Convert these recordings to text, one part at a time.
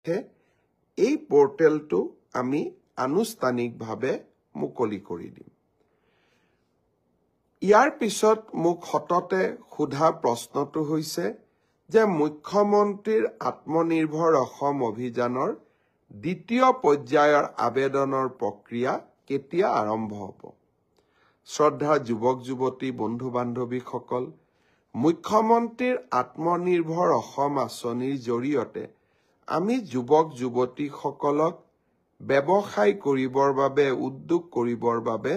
এই পোৰ্টেলটো আমি আনুষ্ঠানিকভাৱে মুকলি কৰি দিম। ইয়াৰ পিছত মোক সততে সোধা প্ৰশ্নটো হৈছে যে মুখ্যমন্ত্ৰীৰ আত্মনিৰ্ভৰ অসম অভিযানৰ দ্বিতীয় পৰ্যায়ৰ আবেদনৰ প্ৰক্ৰিয়া কেতিয়া আৰম্ভ হ'ব? শ্ৰদ্ধা যুৱক যুৱতী বন্ধু বান্ধৱীসকল, মুখ্যমন্ত্ৰীৰ আত্মনিৰ্ভৰ অসম আঁচনিৰ জৰিয়তে আমি যুৱক যুৱতীসকলক ব্যৱসায় কৰিবৰ বাবে উদ্যোগ কৰিবৰ বাবে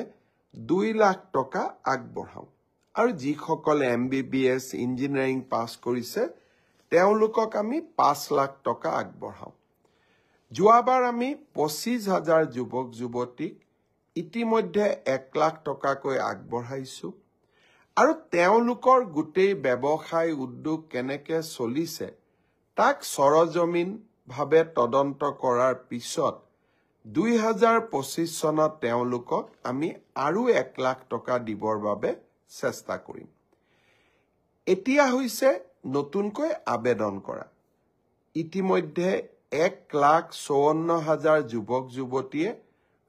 2 লাখ টকা আগবঢ়াওঁ আৰু যিসকলে MBBS ইঞ্জিনিয়াৰিং পাছ কৰিছে তেওঁলোকক আমি 5 লাখ টকা আগবঢ়াওঁ। যোৱাবাৰ আমি 25,000 যুৱক যুৱতীক ইতিমধ্যে 1 লাখ টকাকৈ আগবঢ়াইছো আৰু তেওঁলোকৰ গোটেই ব্যৱসায় উদ্যোগ কেনেকৈ চলিছে তাক সৰজমিনভাৱে তদন্ত কৰাৰ পিছত 2025 চনত তেওঁলোকক আমি আৰু 1 লাখ টকা দিবৰ বাবে চেষ্টা কৰিম। এতিয়া হৈছে নতুনকৈ আবেদন কৰা। ইতিমধ্যে 1,54,000 যুৱক যুৱতীয়ে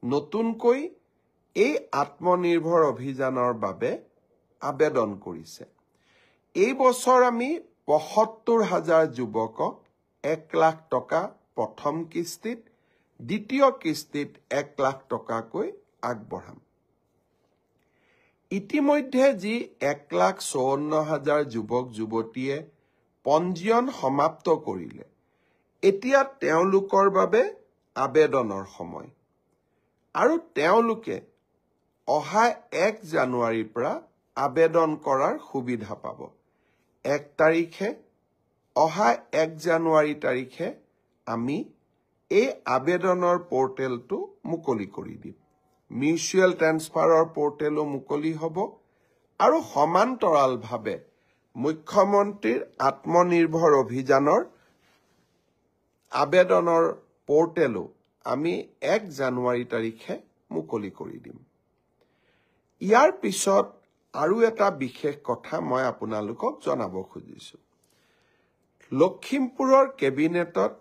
নতুনকৈ এই আত্মনিৰ্ভৰ অভিযানৰ বাবে আবেদন কৰিছে। এই বছৰ আমি 75,000 যুৱকক 1 লাখ টকা প্ৰথম কিস্তিত, দ্বিতীয় কিস্তিত 1 লাখ টকাকৈ আগবঢ়াম। ইতিমধ্যে যি 1,54,000 যুৱক যুৱতীয়ে পঞ্জীয়ন সমাপ্ত কৰিলে, এতিয়া তেওঁলোকৰ বাবে আবেদনৰ সময় আৰু তেওঁলোকে অহা 1 জানুৱাৰীৰ পৰা আবেদন কৰাৰ সুবিধা পাব। 1 জানুৱাৰী তাৰিখে আমি এই আবেদনৰ পোৰ্টেলটো মুকলি কৰি দিম। মিউচুৱেল ট্ৰেন্সফাৰৰ পোৰ্টেলো মুকলি হ'ব আৰু সমান্তৰালভাৱে মুখ্যমন্ত্ৰীৰ আত্মনিৰ্ভৰ অভিযানৰ আবেদনৰ পোৰ্টেলো আমি 1 জানুৱাৰী তাৰিখে মুকলি কৰি দিম। ইয়াৰ পিছত আৰু এটা বিশেষ কথা মই আপোনালোকক জনাব খুজিছো। লখিমপুৰৰ কেবিনেটত